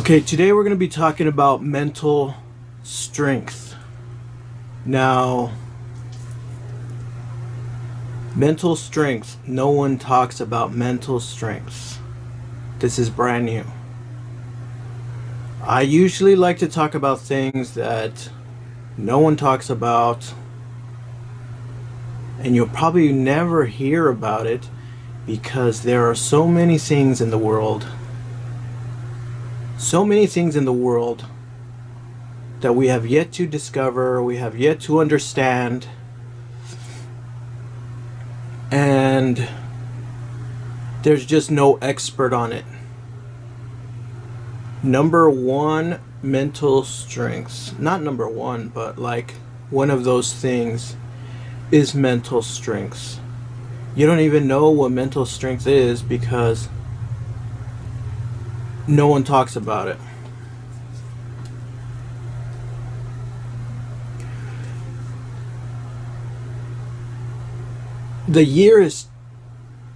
Okay, today we're going to be talking about mental strength. Now, mental strength. No one talks about mental strength. This is brand new. I usually like to talk about things that no one talks about, and you'll probably never hear about it because there are so many things in the world. So many things in the world that we have yet to discover, we have yet to understand, and there's just no expert on it. Number one, mental strengths. Not number one, but like one of those things is mental strengths. You don't even know what mental strength is because no one talks about it. The year is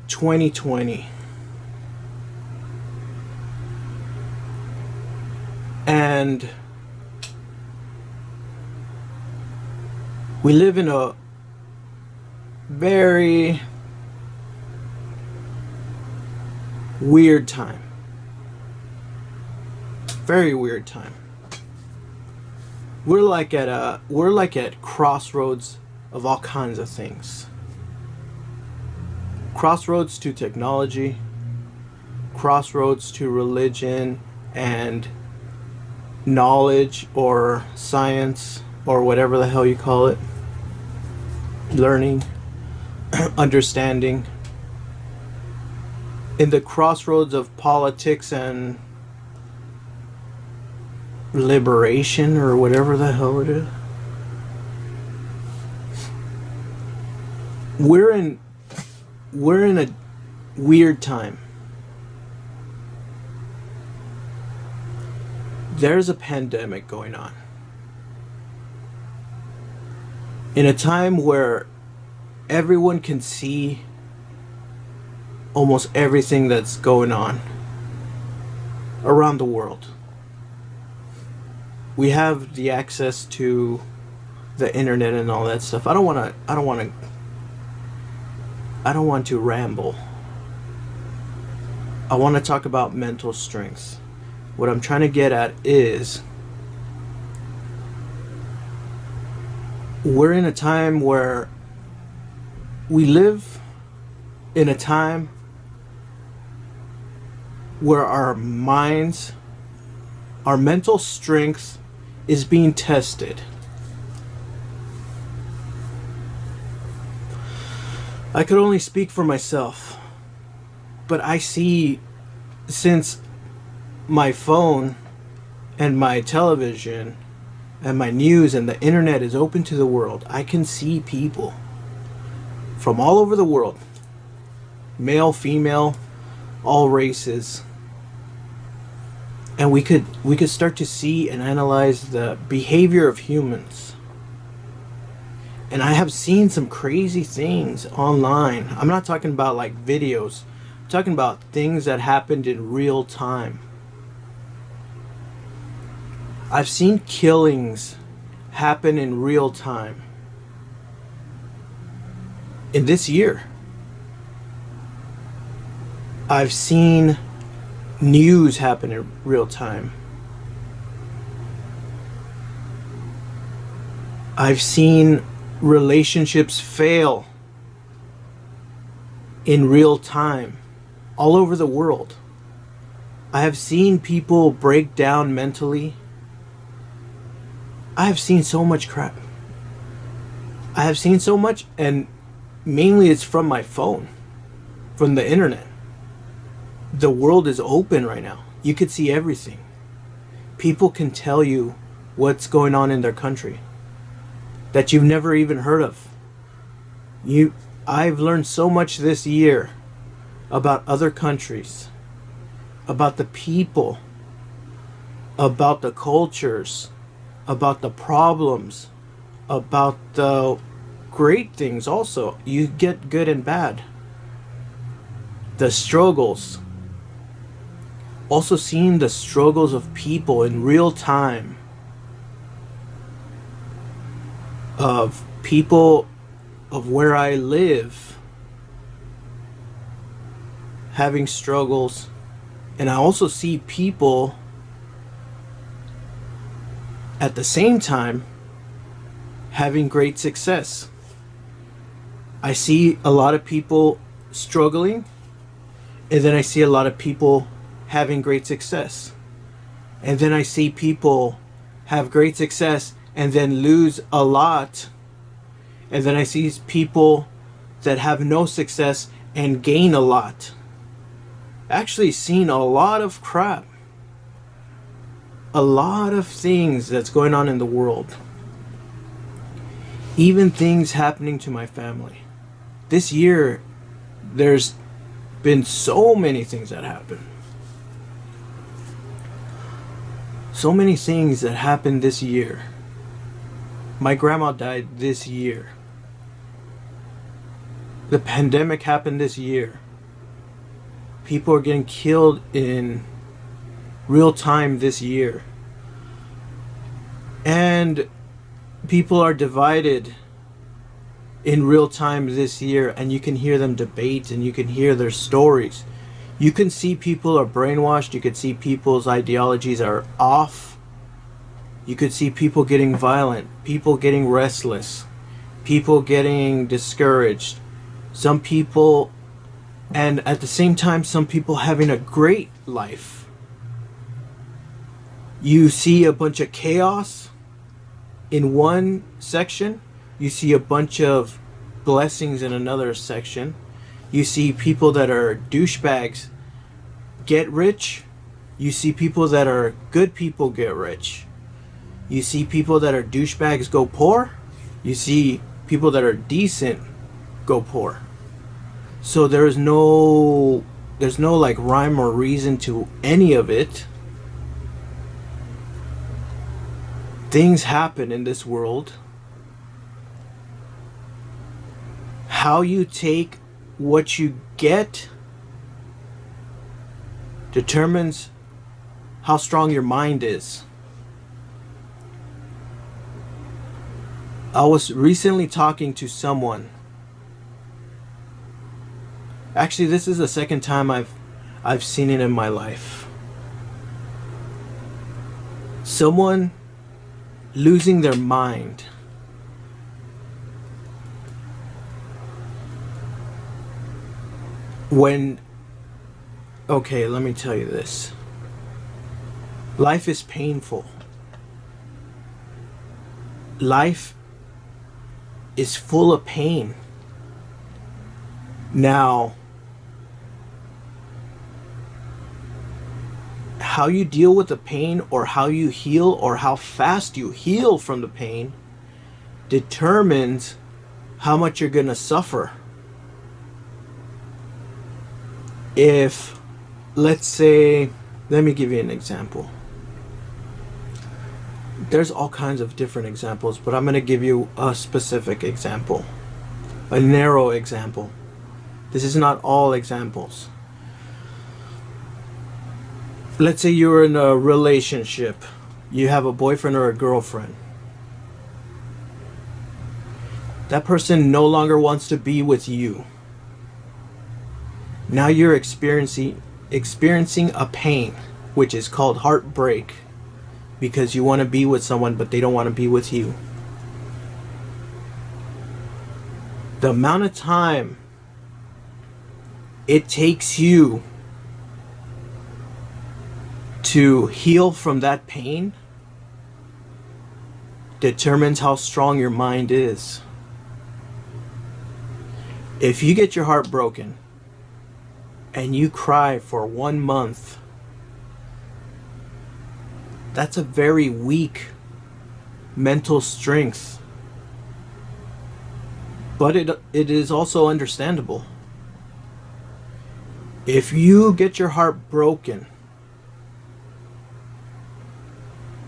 2020. And we live in a very weird time. Very weird time. We're like at crossroads of all kinds of things. Crossroads to technology, crossroads to religion and knowledge or science or whatever the hell you call it. Learning, understanding. In the crossroads of politics and liberation or whatever the hell it is. We're in a weird time. There's a pandemic going on. In a time where everyone can see almost everything that's going on around the world. We have the access to the internet and all that stuff. I don't want to ramble. I want to talk about mental strength. What I'm trying to get at is we're in a time where we live in a time where our minds, our mental strength is being tested. I could only speak for myself, but I see, since my phone and my television and my news and the internet is open to the world, I can see people from all over the world, male, female, all races. And we could start to see and analyze the behavior of humans. And I have seen some crazy things online. I'm not talking about like videos. I'm talking about things that happened in real time. I've seen killings happen in real time. In this year, I've seen news happen in real time. I've seen relationships fail in real time all over the world. I have seen people break down mentally. I have seen so much crap. I have seen so much, and mainly it's from my phone, from the internet. The world is open right now. You could see everything. People can tell you what's going on in their country that you've never even heard of. I've learned so much this year about other countries, about the people, about the cultures, about the problems, about the great things also. You get good and bad. The struggles. Also seeing the struggles of people in real time, of people of where I live having struggles. And I also see people at the same time having great success. I see a lot of people struggling, and then I see a lot of people having great success. And then I see people have great success and then lose a lot. And then I see people that have no success and gain a lot. Actually seen a lot of crap. A lot of things that's going on in the world. Even things happening to my family. This year, there's been so many things that happen. So many things that happened this year. My grandma died this year. The pandemic happened this year. People are getting killed in real time this year. And people are divided in real time this year, and you can hear them debate and you can hear their stories. You can see people are brainwashed. You can see people's ideologies are off. You could see people getting violent, people getting restless, people getting discouraged. Some people, and at the same time, some people having a great life. You see a bunch of chaos in one section. You see a bunch of blessings in another section. You see people that are douchebags get rich. You see people that are good people get rich. You see people that are douchebags go poor. You see people that are decent go poor. So there's no like rhyme or reason to any of it. Things happen in this world. How you take what you get determines how strong your mind is. I was recently talking to someone. Actually, this is the second time I've seen it in my life. Someone losing their mind. Okay, let me tell you this. Life is painful. Life is full of pain. Now, how you deal with the pain, or how you heal, or how fast you heal from the pain determines how much you're gonna suffer. If, let's say, let me give you an example. There's all kinds of different examples, but I'm going to give you a specific example, a narrow example. This is not all examples. Let's say you're in a relationship. You have a boyfriend or a girlfriend. That person no longer wants to be with you. Now you're experiencing a pain, which is called heartbreak, because you want to be with someone but they don't want to be with you. The amount of time it takes you to heal from that pain determines how strong your mind is. If you get your heart broken and you cry for 1 month, that's a very weak mental strength. But it is also understandable. If you get your heart broken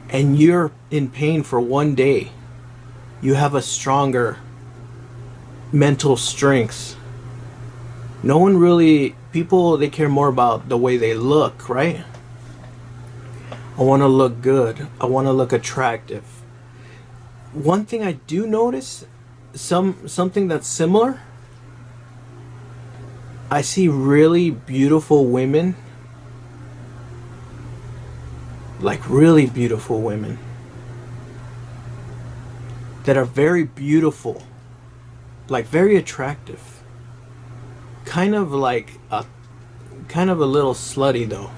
and you're in pain for 1 day, you have a stronger mental strength. No one really, people, they care more about the way they look, right? I want to look good. I want to look attractive. One thing I do notice, something that's similar. I see really beautiful women, like really beautiful women that are very beautiful, like very attractive. Kind of like a little slutty though.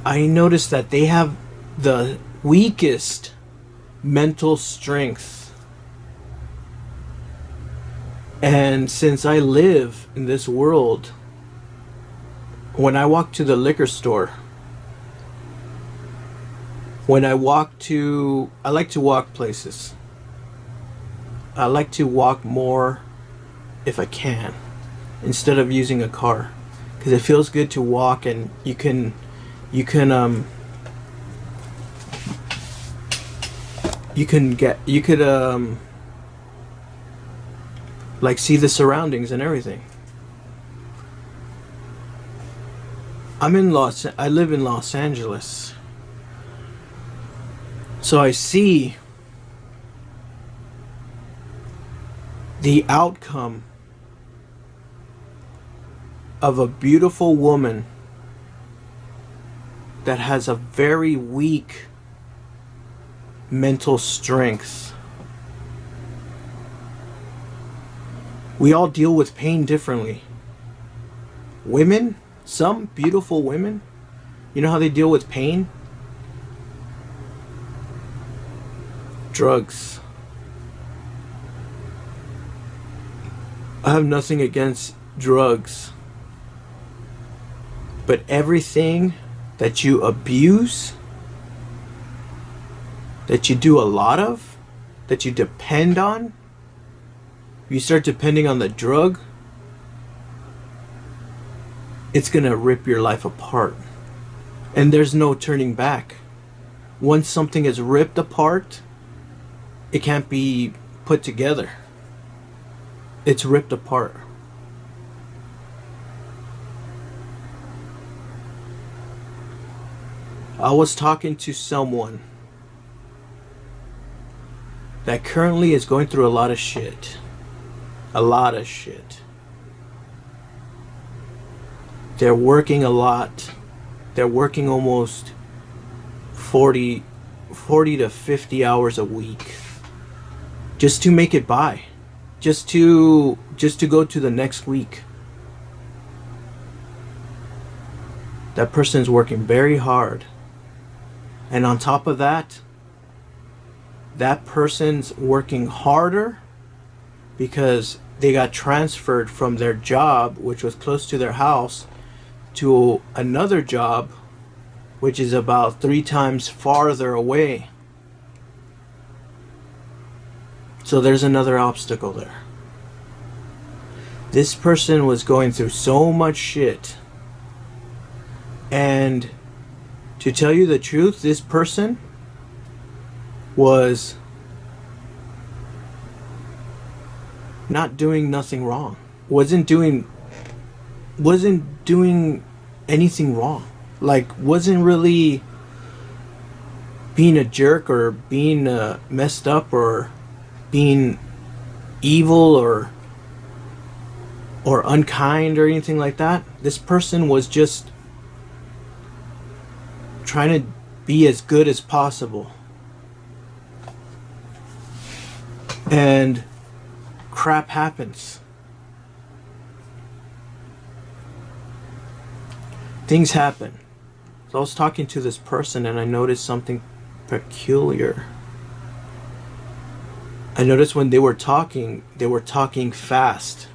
I noticed that they have the weakest mental strength. And since I live in this world, when I walk to the liquor store, I like to walk places. I like to walk more if I can, instead of using a car, because it feels good to walk, and you could like see the surroundings and everything. I live in Los Angeles. So I see the outcome of a beautiful woman that has a very weak mental strength. We all deal with pain differently. Women, some beautiful women, you know how they deal with pain? Drugs. I have nothing against drugs, but everything that you abuse, that you do a lot of, that you depend on, you start depending on the drug, it's gonna rip your life apart. And there's no turning back. Once something is ripped apart, it can't be put together. It's ripped apart. I was talking to someone that currently is going through a lot of shit. A lot of shit. They're working a lot. They're working almost 40 to 50 hours a week just to make it by. Just to go to the next week. That person's working very hard. And on top of that, that person's working harder because they got transferred from their job, which was close to their house, to another job, which is about 3 times farther away. So there's another obstacle there. This person was going through so much shit. And to tell you the truth, this person was not doing nothing wrong. Wasn't doing anything wrong. Like, wasn't really being a jerk or being messed up or being evil or unkind or anything like that. This person was just trying to be as good as possible. And crap happens. Things happen. So I was talking to this person and I noticed something peculiar. I noticed when they were talking fast.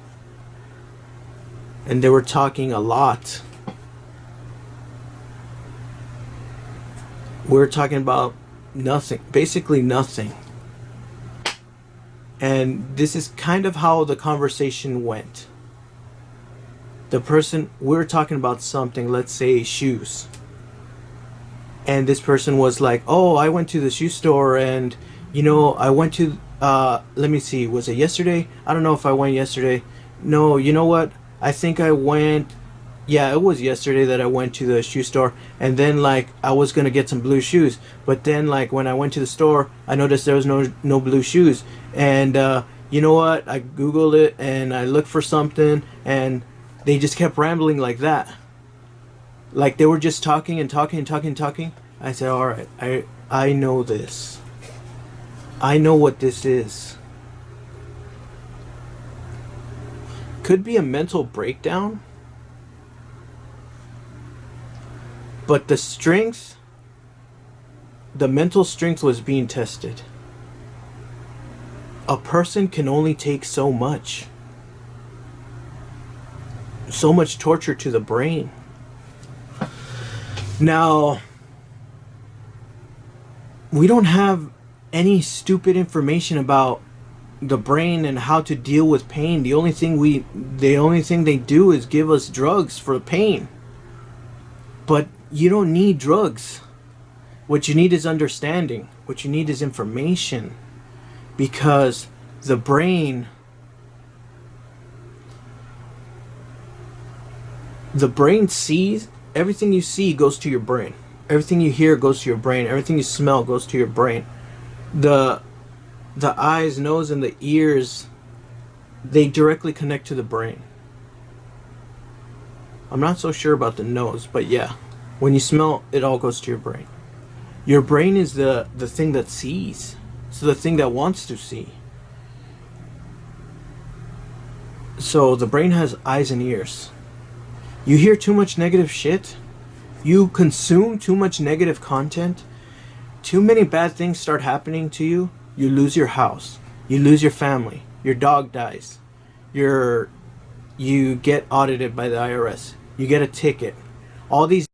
And they were talking a lot. We were talking about nothing, basically nothing. And this is kind of how the conversation went. The person, we were talking about something, let's say shoes. And this person was like, oh, I went to the shoe store and, I went to, let me see, was it yesterday? I don't know if I went yesterday. No, you know what? I think I went Yeah, it was yesterday that I went to the shoe store, and then like I was gonna get some blue shoes, but then like when I went to the store, I noticed there was no blue shoes, and you know what? I googled it and I looked for something, and they just kept rambling like that, like they were just talking and talking and talking and talking. I said, all right, I know this. I know what this is. Could be a mental breakdown. But the mental strength was being tested. A person can only take so much. So much torture to the brain. Now, we don't have any stupid information about the brain and how to deal with pain. The only thing they do is give us drugs for pain. But you don't need drugs. What you need is understanding. What you need is information. Because the brain sees, everything you see goes to your brain. Everything you hear goes to your brain. Everything you smell goes to your brain. The eyes, nose, and the ears, they directly connect to the brain. I'm not so sure about the nose, but yeah. When you smell, it all goes to your brain. Your brain is the thing that sees. It's the thing that wants to see. So the brain has eyes and ears. You hear too much negative shit. You consume too much negative content. Too many bad things start happening to you. You lose your house. You lose your family. Your dog dies. You get audited by the IRS. You get a ticket. All these